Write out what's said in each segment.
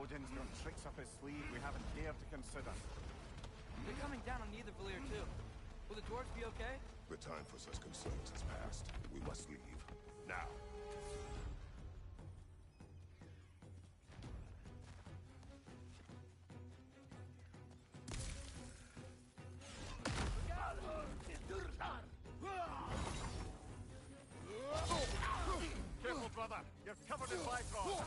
Odin's got tricks up his sleeve we haven't dared to consider. They're coming down on Nidavellir too. Will the dwarves be okay? The time for such concerns has passed. We must leave. Now. Careful, brother! You're covered in Bifrost!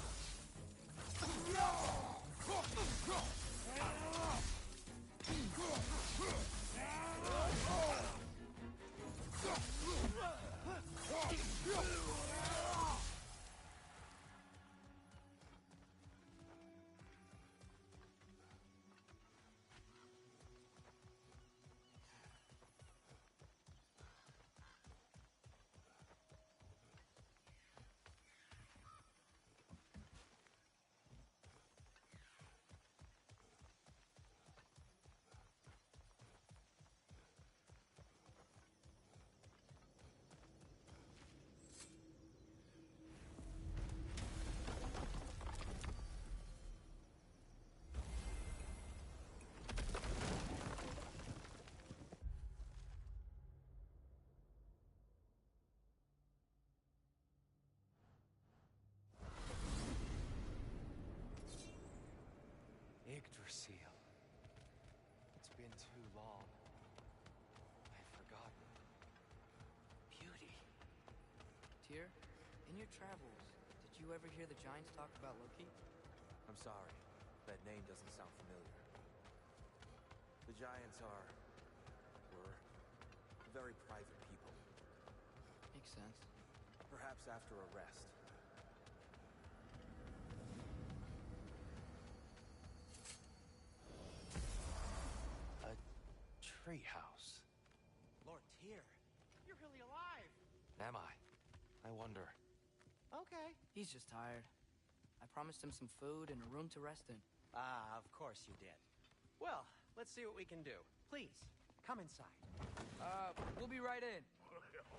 Yggdrasil. It's been too long. I've forgotten. Beauty. Tyr, in your travels, did you ever hear the giants talk about Loki? I'm sorry. That name doesn't sound familiar. The giants were very private people. Makes sense. Perhaps after a rest. Treehouse. Lord Tyr, you're really alive! Am I? I wonder. Okay. He's just tired. I promised him some food and a room to rest in. Ah, of course you did. Well, let's see what we can do. Please, come inside. We'll be right in.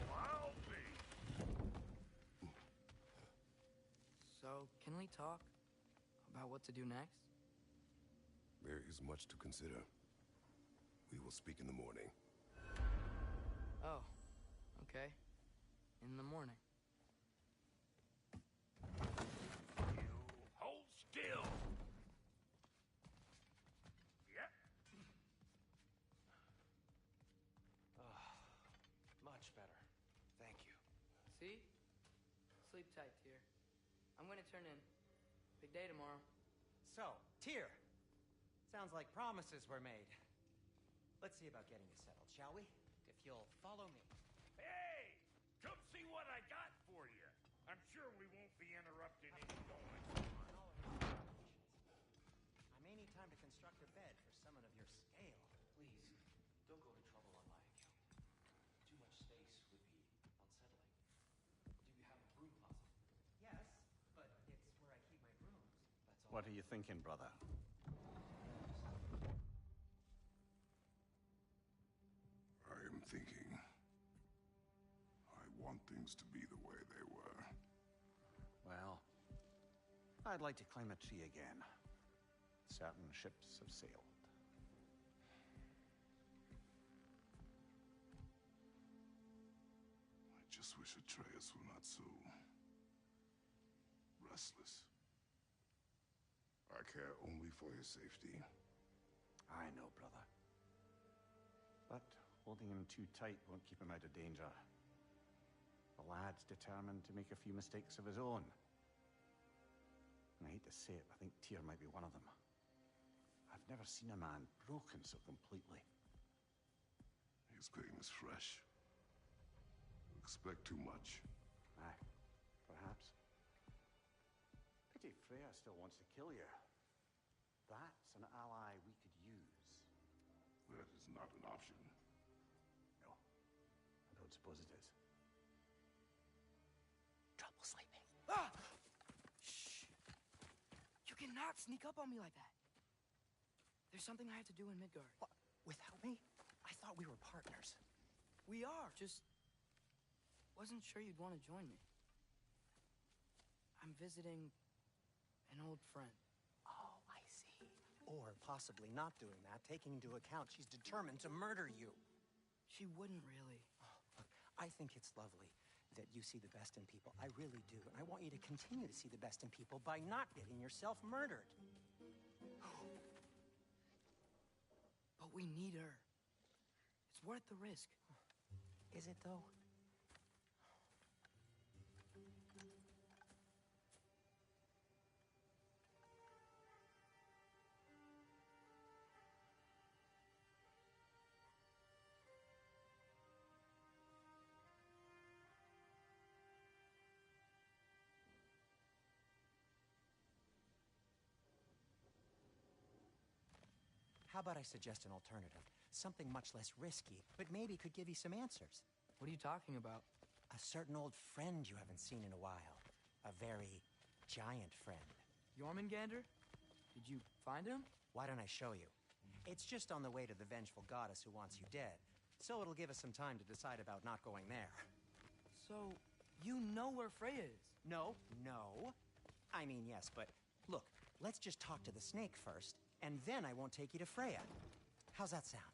Well, I'll be. So, can we talk about what to do next? There is much to consider. We will speak in the morning. Oh, okay. In the morning. You hold still! Yep. Much better. Thank you. See? Sleep tight, Tyr. I'm gonna turn in. Big day tomorrow. So, Tyr. Sounds like promises were made. Let's see about getting you settled, shall we? If you'll follow me. Hey! Come see what I got for you. I'm sure we won't be interrupting any going. I may need time to construct a bed for someone of your scale. Please, don't go to trouble on my account. Too much space would be unsettling. Do you have a broom closet? Yes, but it's where I keep my brooms. That's all. What are you thinking, brother? I am thinking. I want things to be the way they were. Well, I'd like to climb a tree again. Certain ships have sailed. I just wish Atreus were not so restless. I care only for his safety. I know, brother. But holding him too tight won't keep him out of danger. The lad's determined to make a few mistakes of his own. And I hate to say it, I think Tyr might be one of them. I've never seen a man broken so completely. His pain is fresh. You expect too much. Aye, perhaps. Pity Freya still wants to kill you. That's an ally we could use. That is not an option. No, I don't suppose it is. Trouble sleeping. Ah! Shh! You cannot sneak up on me like that. There's something I have to do in Midgard. What? Without me? I thought we were partners. We are. Just wasn't sure you'd want to join me. I'm visiting an old friend. Oh. Or possibly not doing that, taking into account she's determined to murder you. She wouldn't really. Oh, look, I think it's lovely that you see the best in people. I really do. And I want you to continue to see the best in people by not getting yourself murdered. But we need her. It's worth the risk. Is it, though? How about I suggest an alternative? Something much less risky, but maybe could give you some answers. What are you talking about? A certain old friend you haven't seen in a while. A very giant friend. Jormungandr? Did you find him? Why don't I show you? It's just on the way to the vengeful goddess who wants you dead. So it'll give us some time to decide about not going there. So, you know where Freya is? No. I mean, yes, but look, let's just talk to the snake first, and then I won't take you to Freya. How's that sound?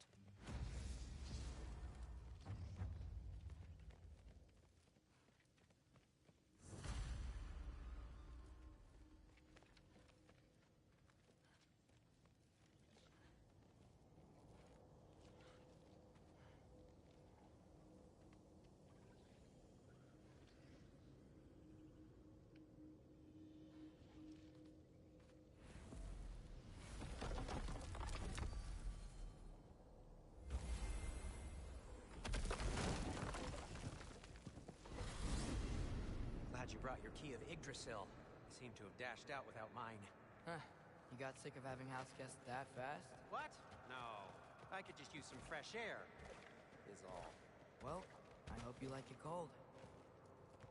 Glad you brought your key of Yggdrasil. You seem to have dashed out without mine. Huh. You got sick of having house guests that fast? What? No. I could just use some fresh air, is all. Well, I hope you like it cold.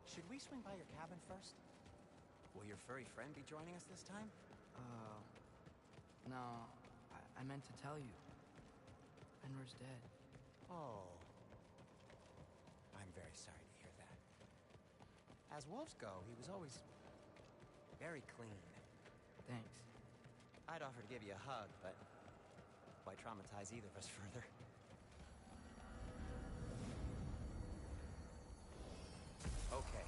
Should we swing by your cabin first? Will your furry friend be joining us this time? No. I meant to tell you. Fenrir's dead. Oh. I'm very sorry to hear that. As wolves go, he was always very clean. Thanks. I'd offer to give you a hug, but why traumatize either of us further? Okay.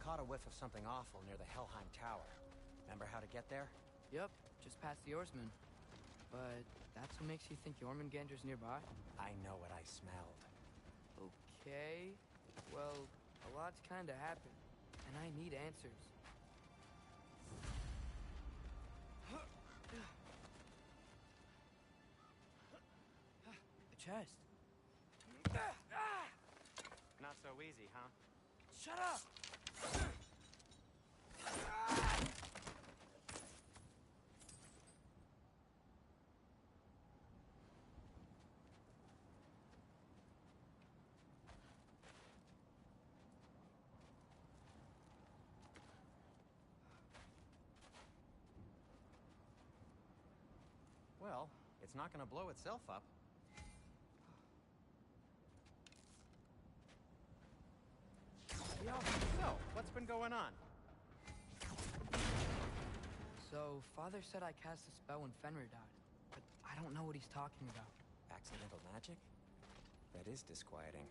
Caught a whiff of something awful near the Helheim Tower. Remember how to get there? Yep, just past the oarsman. But that's what makes you think Jormungandr's nearby? I know what I smelled. Okay. Well, a lot's kinda happened, and I need answers. A chest. Not so easy, huh? Shut up! Well, it's not gonna blow itself up. So, what's been going on? So, Father said I cast a spell when Fenrir died, but I don't know what he's talking about. Accidental magic? That is disquieting.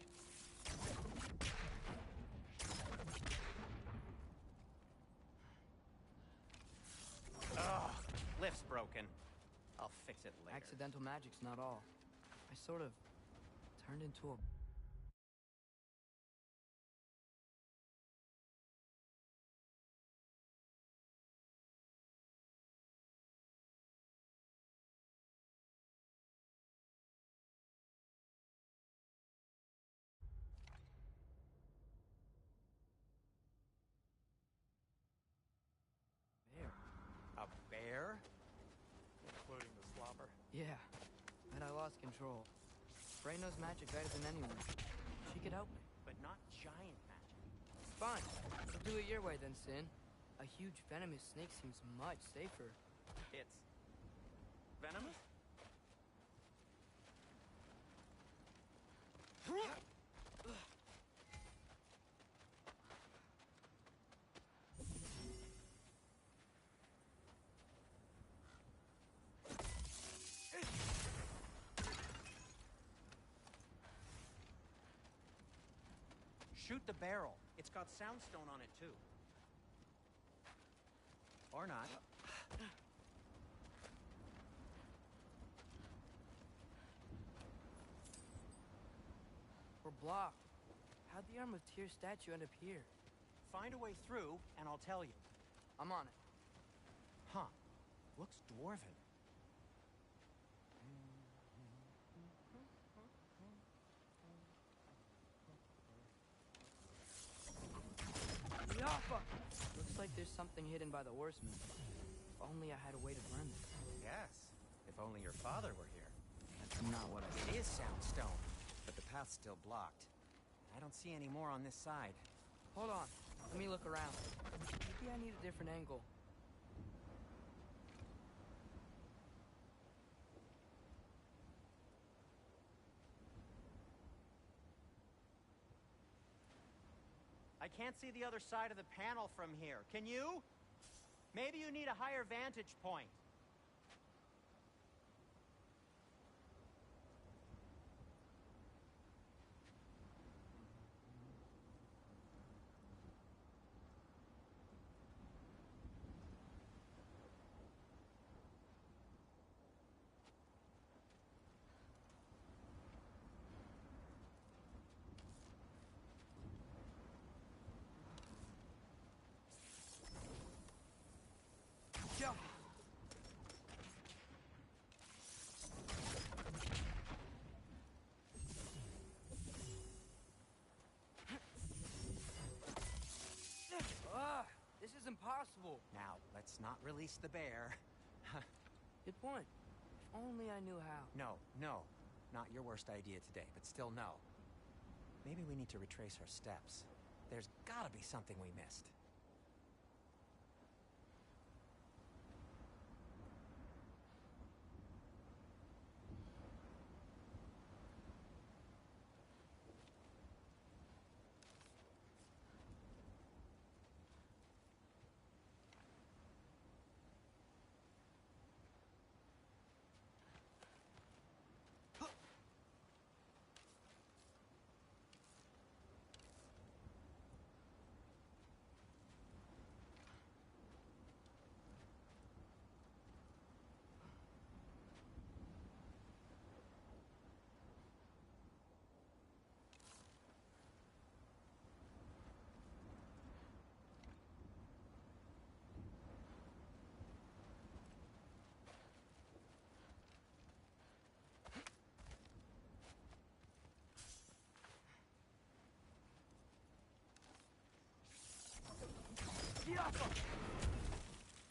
Ugh, lift's broken. I'll fix it later. Accidental magic's not all. I sort of turned into a... bear. A bear? Including the slobber? Yeah, but I lost control. Frey knows magic better than anyone. She could help me. But not giant magic. Fine. We'll do it your way then, Sin. A huge venomous snake seems much safer. It's venomous? Shoot the barrel. It's got soundstone on it, too. Or not. We're blocked. How'd the Arm of Tyr statue end up here? Find a way through, and I'll tell you. I'm on it. Huh. Looks dwarven. Yappa! Looks like there's something hidden by the horsemen. If only I had a way to learn this. Yes. If only your father were here. That's not what I It is soundstone, but the path's still blocked. I don't see any more on this side. Hold on. Let me look around. Maybe I need a different angle. I can't see the other side of the panel from here. Can you? Maybe you need a higher vantage point. This is impossible. Now, let's not release the bear. Good point. If only I knew how. No. Not your worst idea today, but still no. Maybe we need to retrace our steps. There's gotta be something we missed.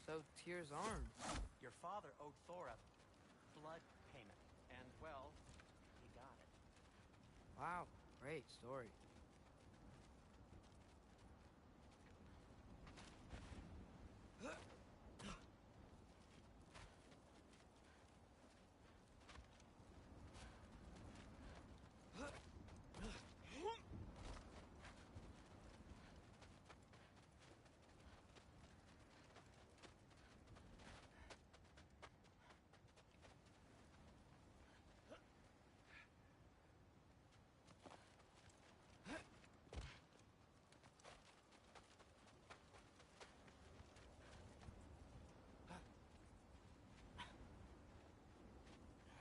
So, Tyr's arm. Your father owed Thor a blood payment, and, well, he got it. Wow, great story.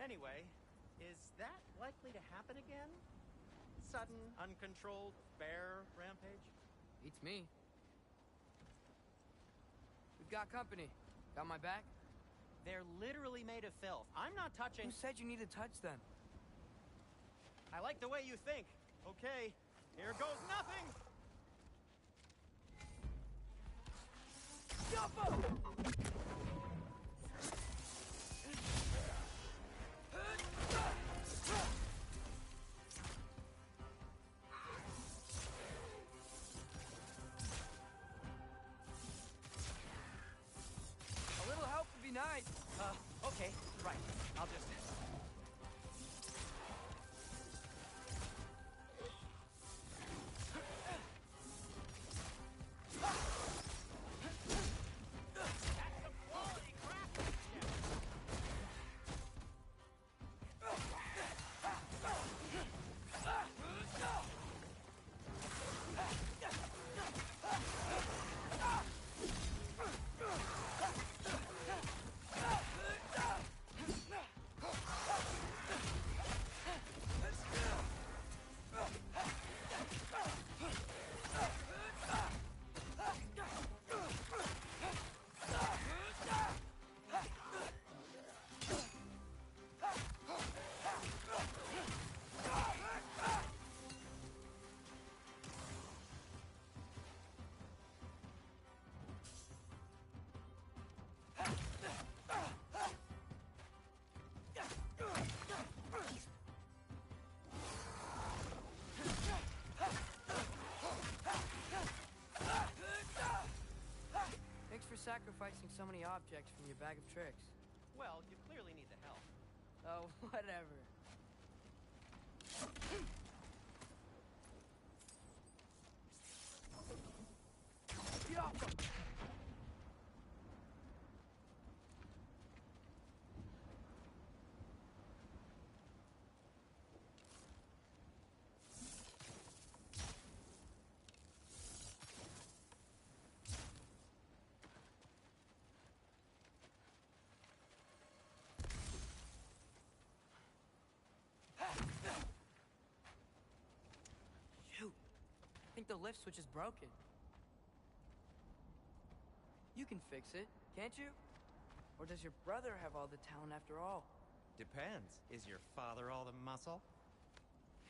Anyway, is that likely to happen again? Sudden, uncontrolled bear rampage? Beats me. We've got company. Got my back? They're literally made of filth. I'm not touching... Who said you need to touch them? I like the way you think. Okay, here goes nothing! A little help would be nice. Okay, right. I'll just... sacrificing so many objects from your bag of tricks? Well, you clearly need the help. Oh, whatever. Get off him! Shoot. I think the lift switch is broken. You can fix it, can't you? Or does your brother have all the talent after all? Depends. Is your father all the muscle?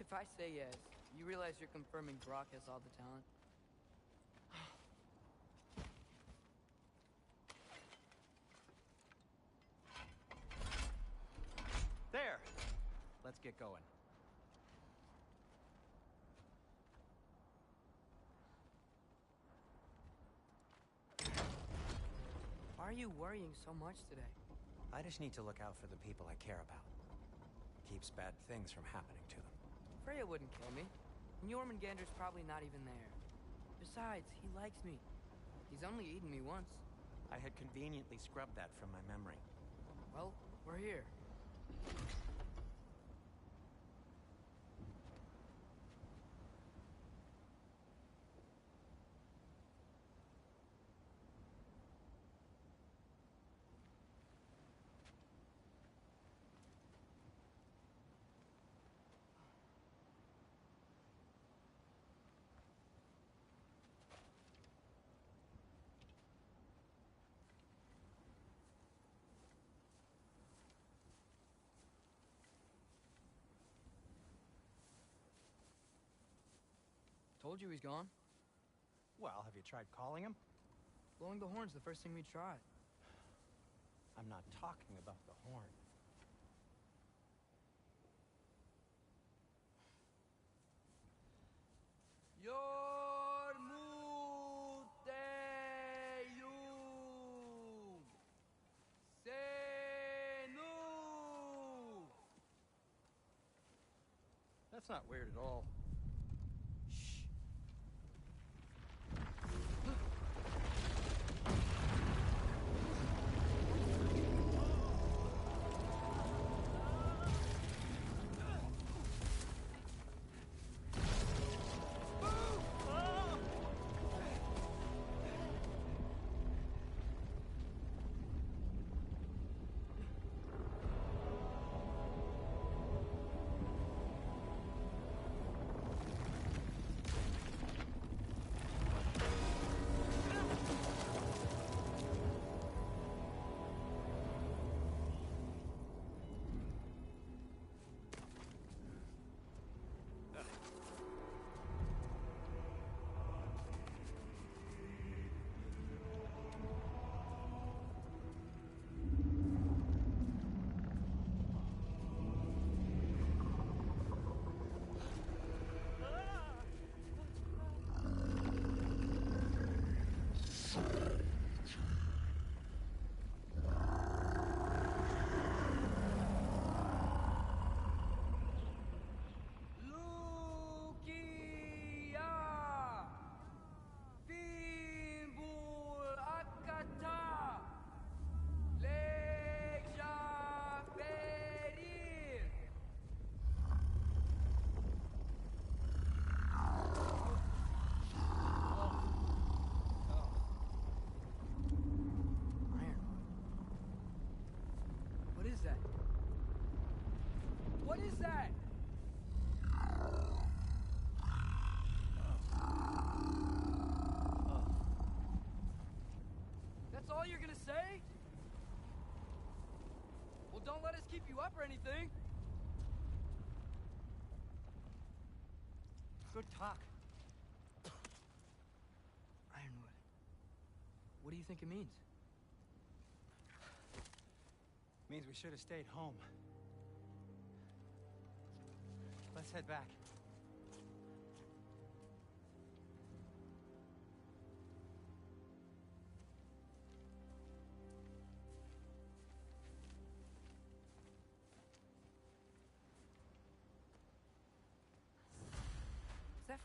If I say yes, you realize you're confirming Brock has all the talent? There! Let's get going. Why are you worrying so much today? I just need to look out for the people I care about. Keeps bad things from happening to them. Freya wouldn't kill me. And Jormungandr's probably not even there. Besides, he likes me. He's only eaten me once. I had conveniently scrubbed that from my memory. Well, we're here. Told you he's gone. Well, have you tried calling him? Blowing the horn's the first thing we tried. I'm not talking about the horn. That's not weird at all. Shh. What is that? That's all you're gonna say? Well, don't let us keep you up or anything. Good talk. Ironwood. What do you think it means? Means we should have stayed home. Let's head back.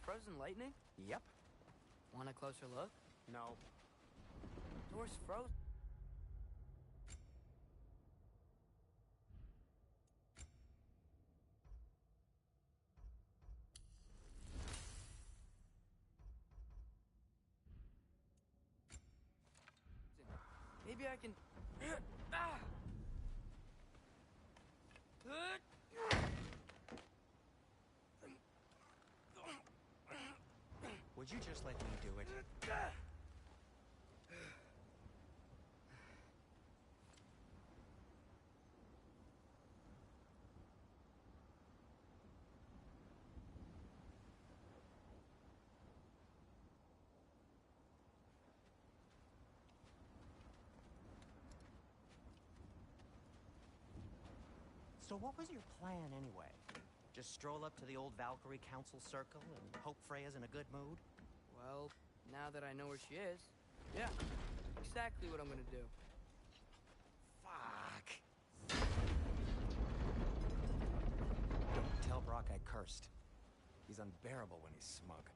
frozen lightning? Yep. Want a closer look? No. Door's frozen. Maybe I can... Ah! Would you just let me do it? So what was your plan anyway? Just stroll up to the old Valkyrie Council Circle and hope Freya's in a good mood? Well, now that I know where she is, yeah, exactly what I'm gonna do. Fuck. Don't tell Brock I cursed. He's unbearable when he's smug.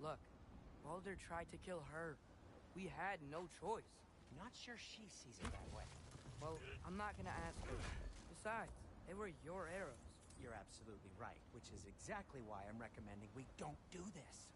Look, Baldur tried to kill her. We had no choice. Not sure she sees it that way. Well, I'm not gonna ask her. Besides, they were your arrows. You're absolutely right, which is exactly why I'm recommending we don't do this.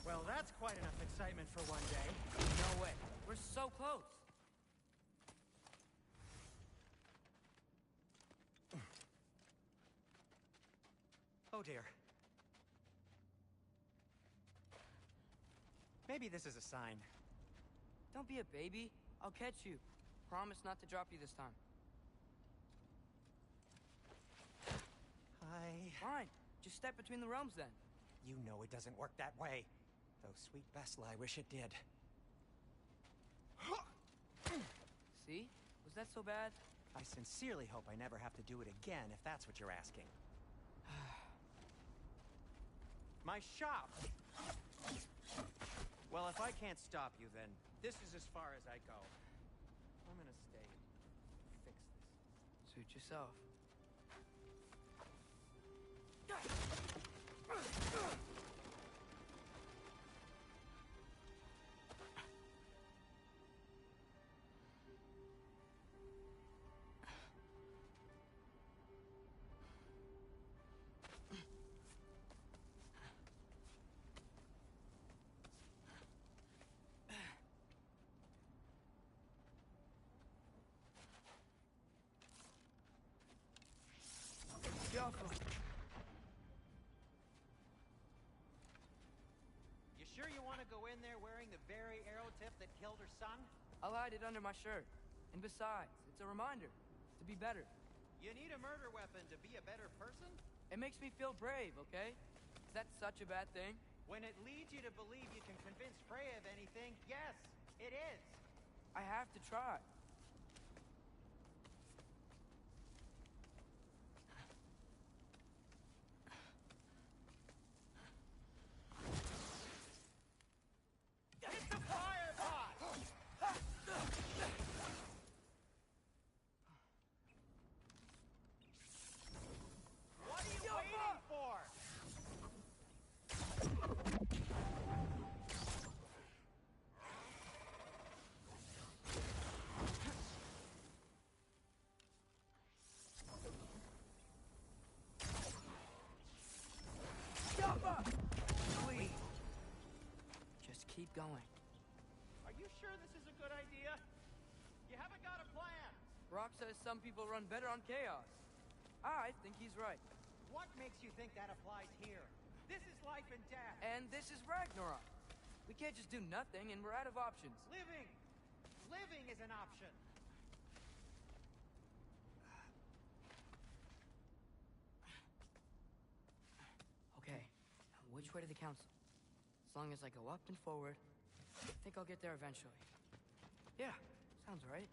Well, that's quite enough excitement for one day. No way. We're so close. Oh dear. Maybe this is a sign. Don't be a baby. I'll catch you. Promise not to drop you this time. Fine. Just step between the realms then. You know it doesn't work that way. Though sweet Bessel, I wish it did. See? Was that so bad? I sincerely hope I never have to do it again, if that's what you're asking. My shop! Well, if I can't stop you, then this is as far as I go. I'm gonna stay. Fix this. Suit yourself. You sure you want to go in there wearing the very arrow tip that killed her son? I'll hide it under my shirt. And besides, it's a reminder to be better. You need a murder weapon to be a better person? It makes me feel brave, okay? Is that such a bad thing? When it leads you to believe you can convince Freya of anything, yes, it is. I have to try. keep going. Are you sure this is a good idea? You haven't got a plan. Rock says some people run better on chaos. I think he's right. What makes you think that applies here? This is life and death. And this is Ragnarok. We can't just do nothing, and we're out of options. Living! Living is an option. Okay, now which way to the council? As long as I go up and forward, I think I'll get there eventually. Yeah, sounds right.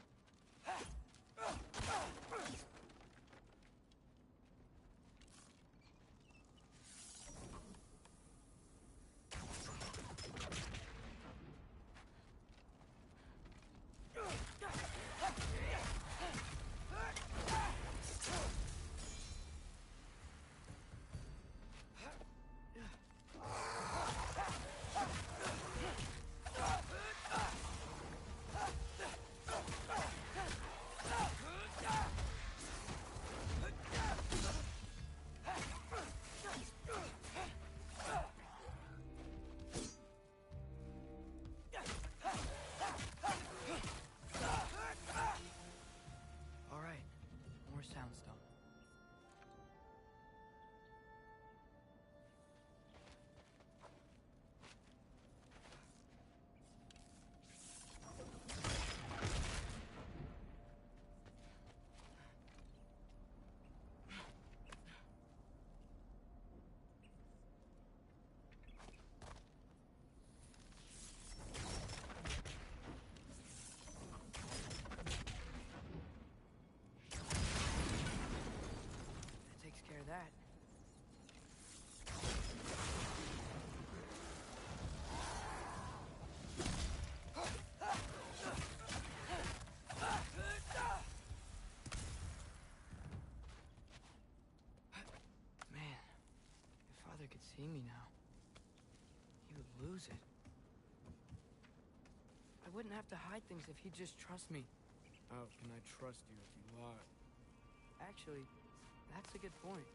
That. Man, if Father could see me now, he would lose it. I wouldn't have to hide things if he'd just trust me. How can I trust you if you lie? Actually, that's a good point.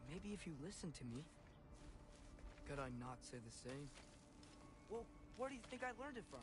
Maybe if you listen to me. Could I not say the same? Well, where do you think I learned it from?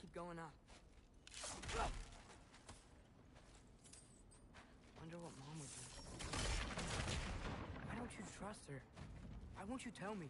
Keep going up. Wonder what Mom would do. Why don't you trust her? Why won't you tell me?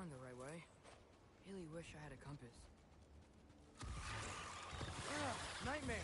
going the right way. Really wish I had a compass. Nightmare!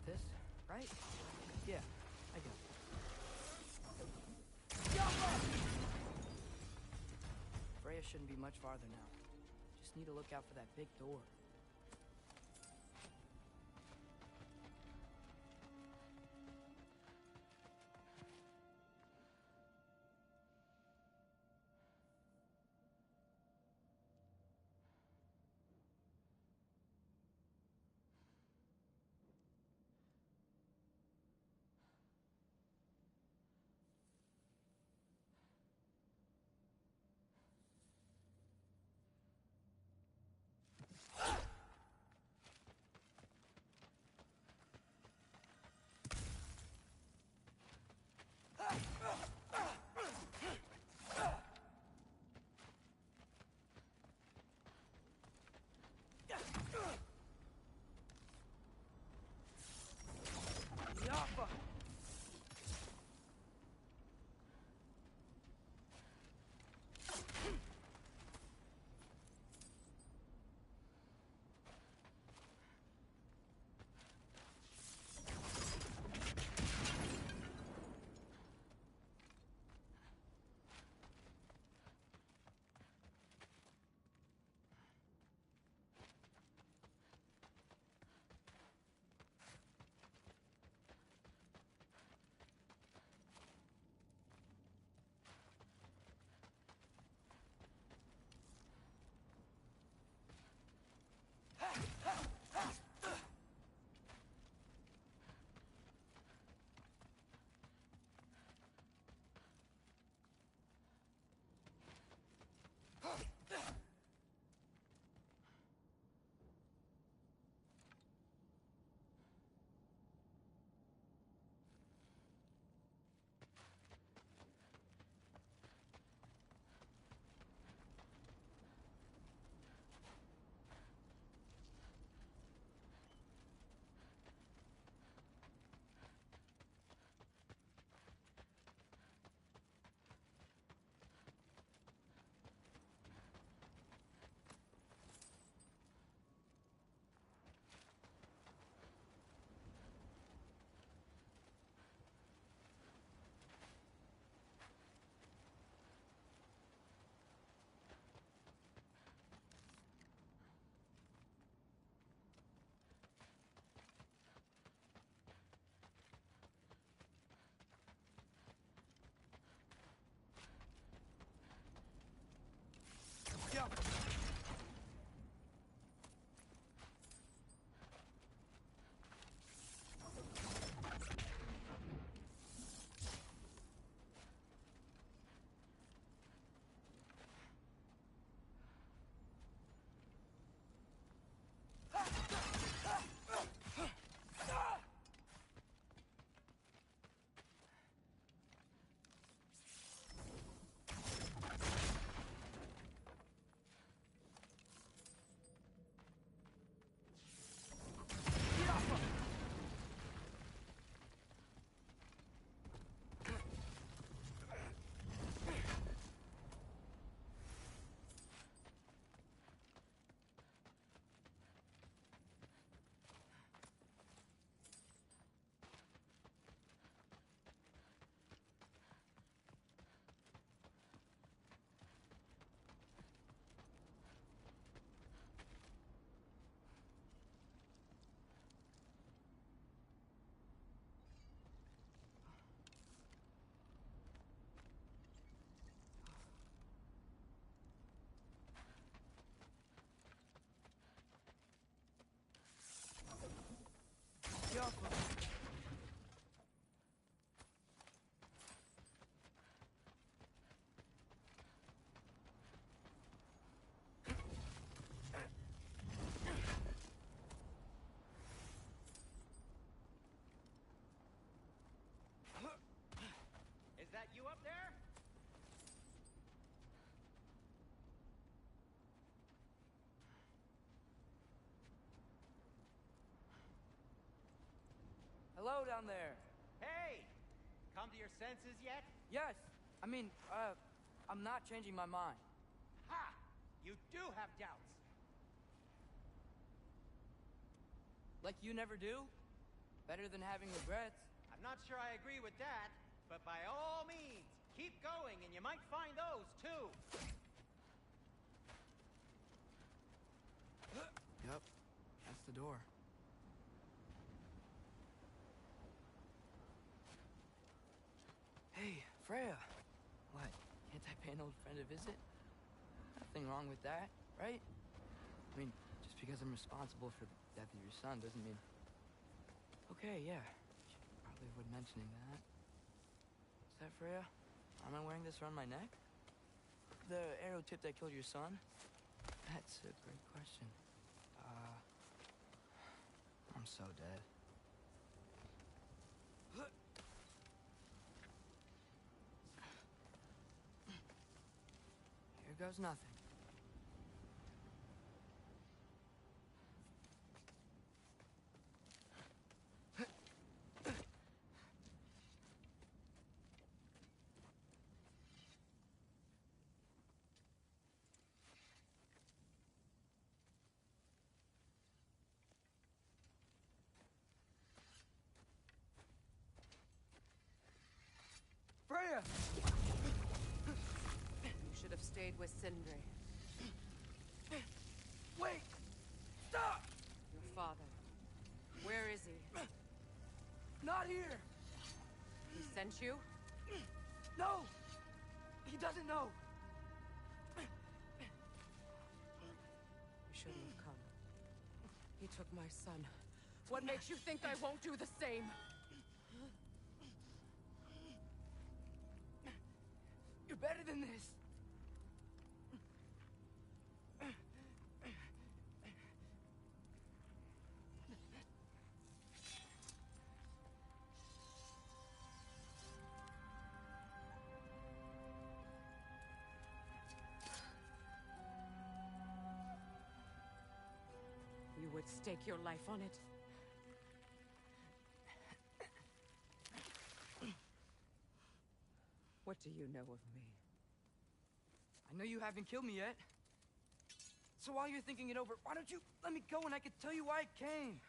This, right? Yeah, I got it. Freya shouldn't be much farther now. Just need to look out for that big door. Hello down there. Hey! Come to your senses yet? Yes. I mean, I'm not changing my mind. Ha! You do have doubts. Like you never do? Better than having regrets. I'm not sure I agree with that, but by all means, keep going and you might find those too. Yep, that's the door. Hey, Freya. What, can't I pay an old friend a visit? Nothing wrong with that, right? I mean, just because I'm responsible for the death of your son doesn't mean... Okay, yeah. Should probably avoid mentioning that. Is that Freya? Am I wearing this around my neck? The arrow tip that killed your son? That's a great question. I'm so dead. Here goes nothing. Freya! You should have stayed with Sindri. Wait! Stop! Your father. Where is he? Not here! He sent you? No! He doesn't know! You shouldn't have come. He took my son. What makes you think I won't do the same? You're better than this! You would stake your life on it? What do you know of me? I know you haven't killed me yet. So while you're thinking it over, why don't you let me go and I can tell you why I came?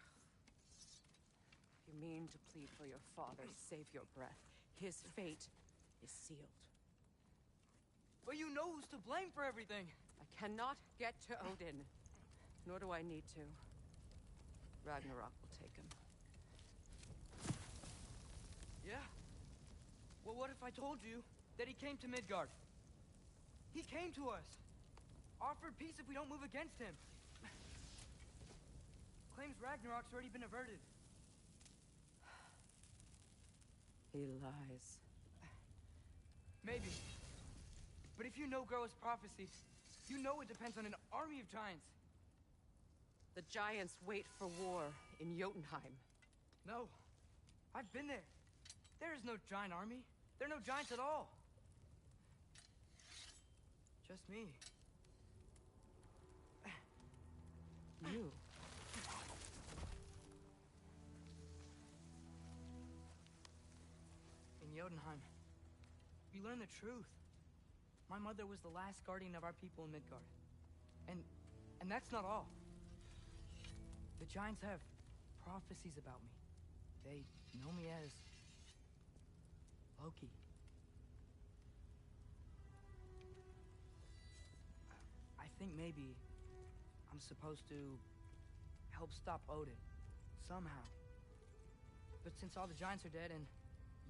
If you mean to plead for your father, save your breath. His fate is sealed. But you know who's to blame for everything. I cannot get to Odin. Nor do I need to. Ragnarok will take him. Yeah? Well, what if I told you that he came to Midgard? He came to us. Offered peace if we don't move against him. Claims Ragnarok's already been averted. He lies. Maybe. But if you know Groa's prophecy, you know it depends on an army of giants. The giants wait for war in Jotunheim. No. I've been there. There is no giant army. There are no giants at all. Just me. You. In Jotunheim, you learn the truth. My mother was the last guardian of our people in Midgard. And that's not all. The giants have prophecies about me. They know me as Loki. I think maybe I'm supposed to help stop Odin, somehow. But since all the giants are dead and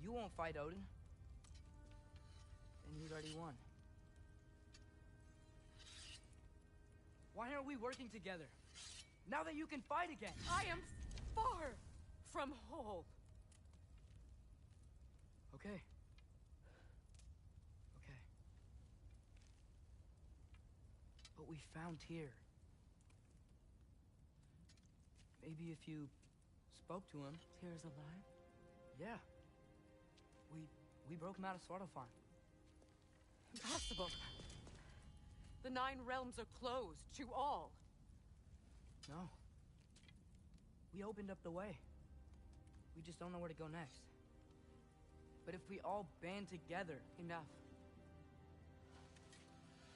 you won't fight Odin, then he's already won. Why aren't we working together? Now that you can fight again! I am far from whole. Okay. Okay. But we found Tyr. Maybe if you spoke to him... Tyr's alive? Yeah. We broke him out of Svartalfheim. Impossible. The 9 realms are closed to all. No. We opened up the way. we just don't know where to go next. But if we all band together... Enough.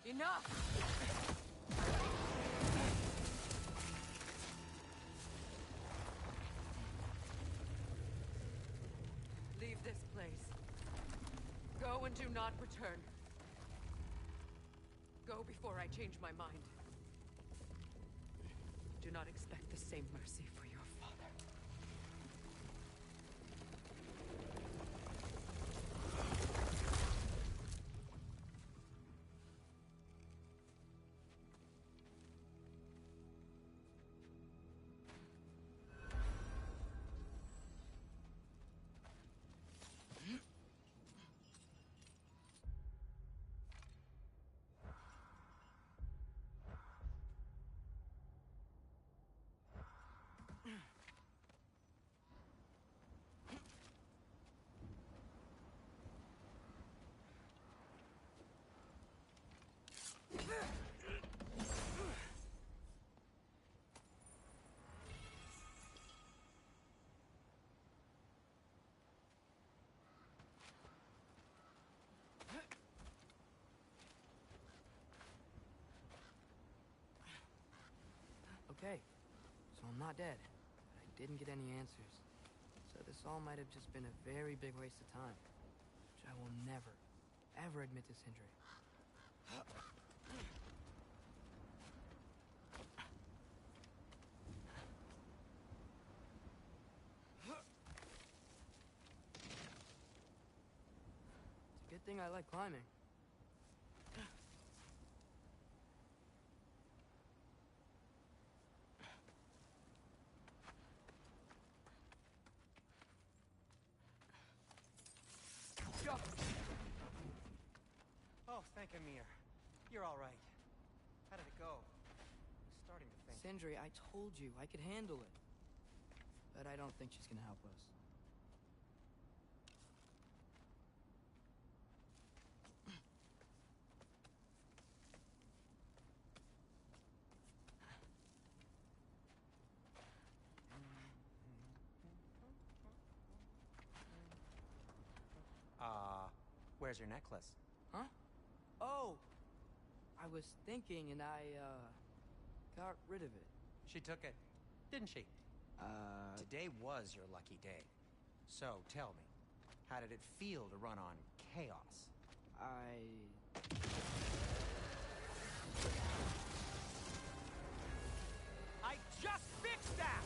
Enough! Leave this place. Go and do not return. Go before I change my mind. Do not expect the same mercy for your father. Okay, so I'm not dead, but I didn't get any answers. So this all might have just been a very big waste of time, which I will never, ever admit to Sindri. It's a good thing I like climbing. Oh, thank Amir. You're all right. How did it go? I'm starting to think. Sindri, I told you I could handle it. But I don't think she's gonna help us. Where's your necklace? Huh? Oh! I was thinking and I, got rid of it. She took it, didn't she? Today was your lucky day. So, tell me, how did it feel to run on chaos? I just fixed that!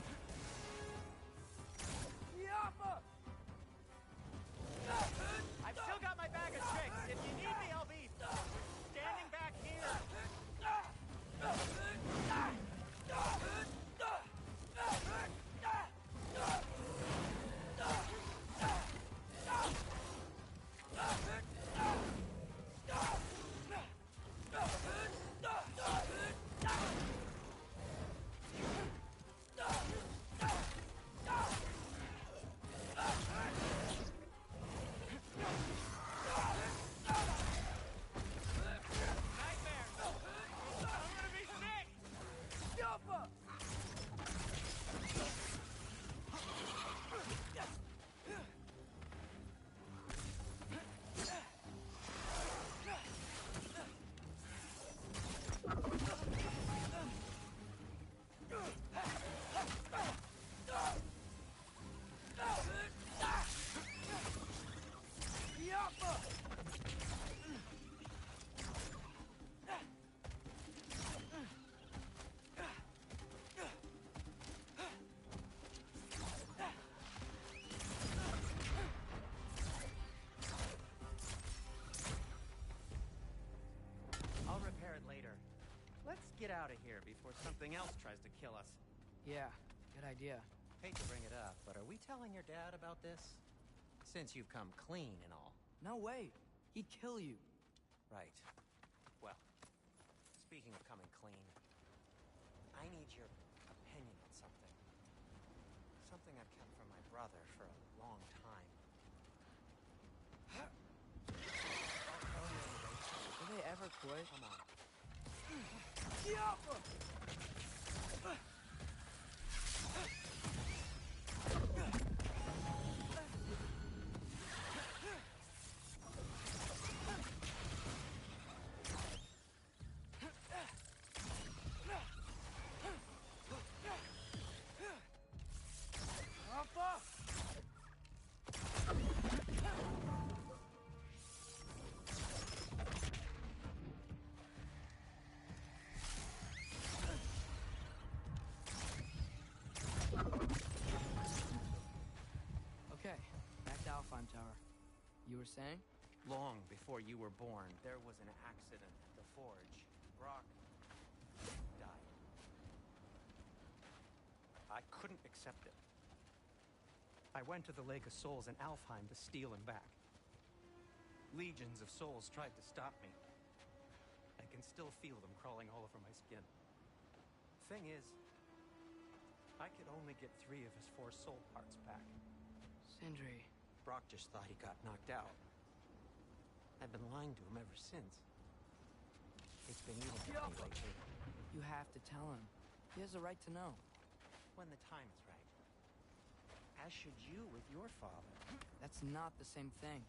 I've still got my bag of tricks. If you need me, I'll be standing back here. Get out of here before something else tries to kill us. Yeah, good idea. Hate to bring it up, but are we telling your dad about this? Since you've come clean and all. No way. He'd kill you. Right. Well, speaking of coming clean, I need your opinion on something. Something I've kept from my brother for a long time. Do they ever quit? Come on. were saying? Long before you were born, there was an accident at the forge. Brock died. I couldn't accept it. I went to the Lake of Souls in Alfheim to steal him back. Legions of souls tried to stop me. I can still feel them crawling all over my skin. Thing is, I could only get 3 of his 4 soul parts back. Sindri. Brock just thought he got knocked out. I've been lying to him ever since. It's been evil to me lately. You have to tell him. He has a right to know. When the time is right. As should you with your father. That's not the same thing.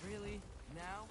Really? Now?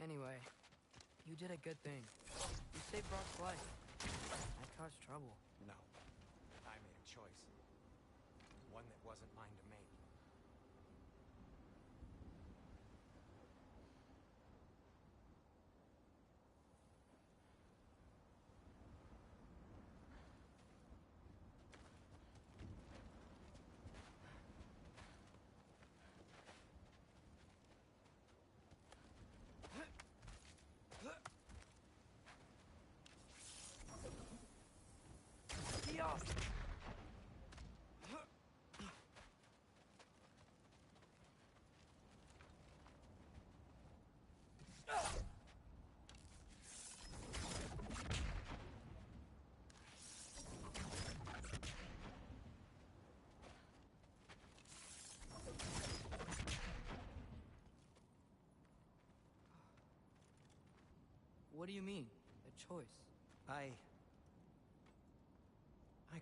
Anyway, you did a good thing. You saved Brock's life. I caused trouble. No. I made a choice. One that wasn't mine to make. What do you mean? A choice? I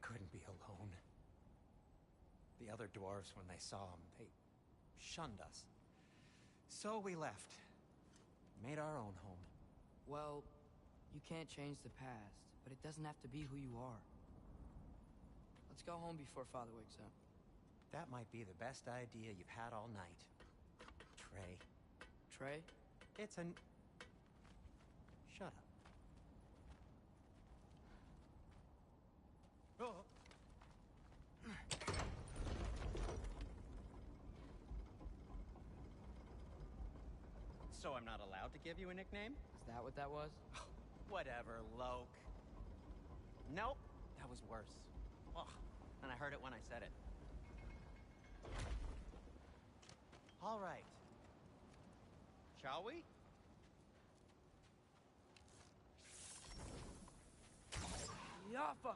couldn't be alone. The other dwarves, when they saw him, they shunned us. So we left. Made our own home. Well, you can't change the past, but it doesn't have to be who you are. Let's go home before Father wakes up. That might be the best idea you've had all night. Trey. Trey? It's an... Shut up. Oh. So I'm not allowed to give you a nickname? Is that what that was? Whatever, Loke. Nope, that was worse. Ugh, and I heard it when I said it. All right. Shall we? Yaffa! I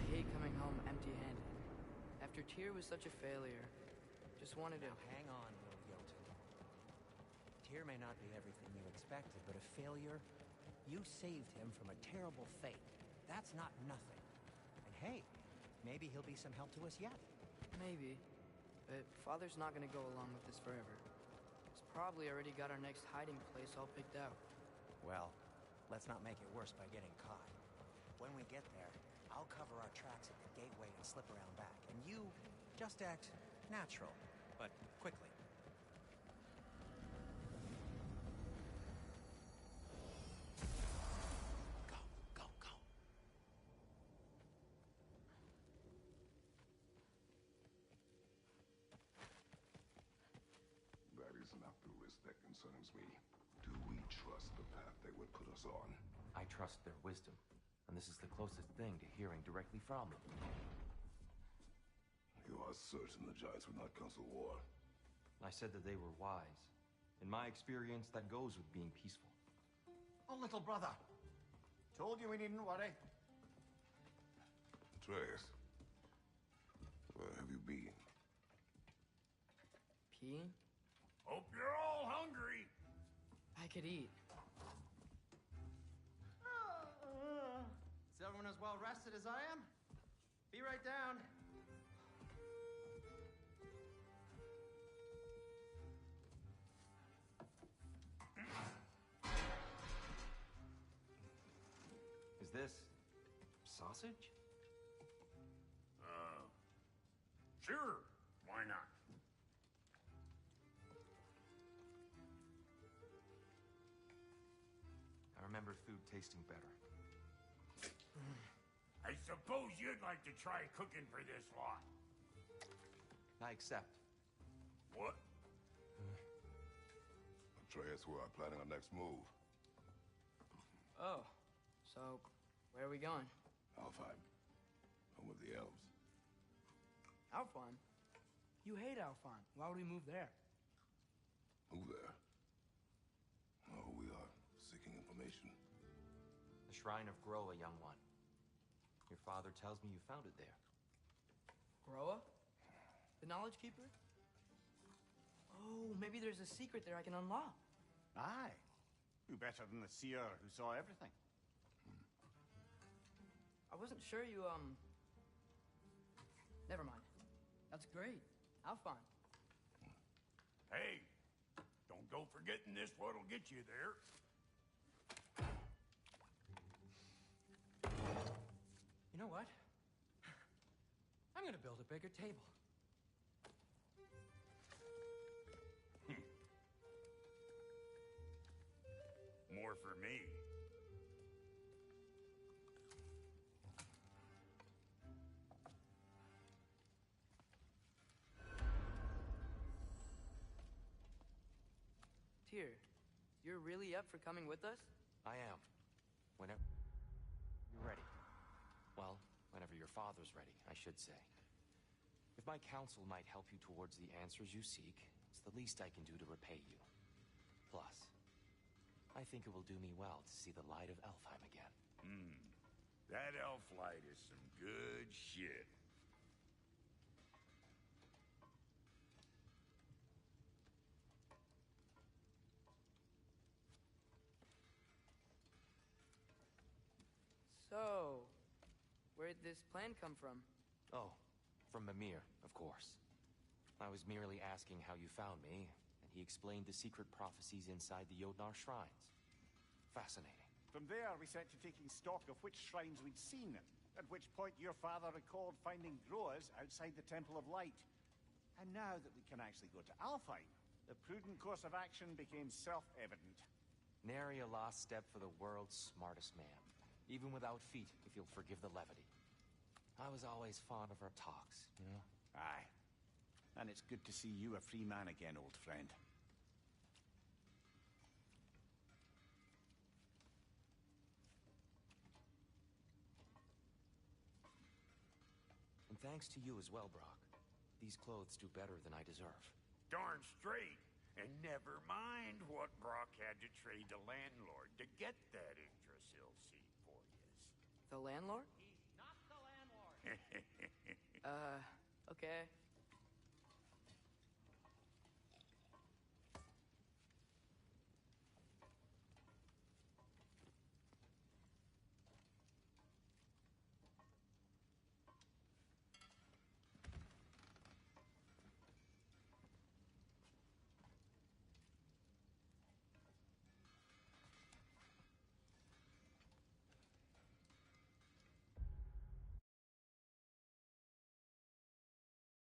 hate coming home empty-handed. After Tyr was such a failure, just wanted to... Now hang on, little Jotun. Tyr may not be everything you expected, but a failure... You saved him from a terrible fate. That's not nothing. And hey, maybe he'll be some help to us yet. Maybe. But Father's not gonna go along with this forever. He's probably already got our next hiding place all picked out. Well, let's not make it worse by getting caught. When we get there, I'll cover our tracks at the gateway and slip around back. And you just act natural, but quickly. That is not the risk that concerns me. trust the path they would put us on. I trust their wisdom, and this is the closest thing to hearing directly from them. You are certain the Giants would not counsel war? I said that they were wise. In my experience, that goes with being peaceful. Oh, little brother. Told you we needn't worry. Atreus, where have you been? Peeing? Hope you're all hungry. I could eat. Is everyone as well rested as I am? Be right down. Is this sausage? Sure. Why not? I remember food tasting better. I suppose you'd like to try cooking for this lot. I accept. What? Atreus, we are planning our next move. Oh, so where are we going? Alfheim, home of the elves. Alfheim? You hate Alfheim. Why would we move there? Move there? Oh, we are seeking information. The Shrine of Groa, young one. Your father tells me you found it there. Groa? The Knowledge Keeper? Oh, maybe there's a secret there I can unlock. Aye. Who better than the seer who saw everything? I wasn't sure you, Never mind. That's great. Alfheim. Hey, don't go forgetting this what'll get you there. You know what? I'm gonna build a bigger table. More for me. Tyr, you're really up for coming with us? I am. Whenever you're ready. Well, whenever your father's ready, I should say. If my counsel might help you towards the answers you seek, it's the least I can do to repay you. Plus, I think it will do me well to see the light of Alfheim again. That elf light is some good shit. So, where'd this plan come from? Oh, from Mimir, of course. I was merely asking how you found me, and he explained the secret prophecies inside the Jotnar shrines. Fascinating. From there, we set to taking stock of which shrines we'd seen, at which point your father recalled finding Groas outside the Temple of Light. And now that we can actually go to Alfheim, the prudent course of action became self-evident. Nary a lost step for the world's smartest man. Even without feet, if you'll forgive the levity. I was always fond of our talks, you know? Aye. And it's good to see you a free man again, old friend. And thanks to you as well, Brock. These clothes do better than I deserve. Darn straight. And never mind what Brock had to trade the landlord to get that Yggdrasil seed for you. The landlord? He's not the landlord. Okay.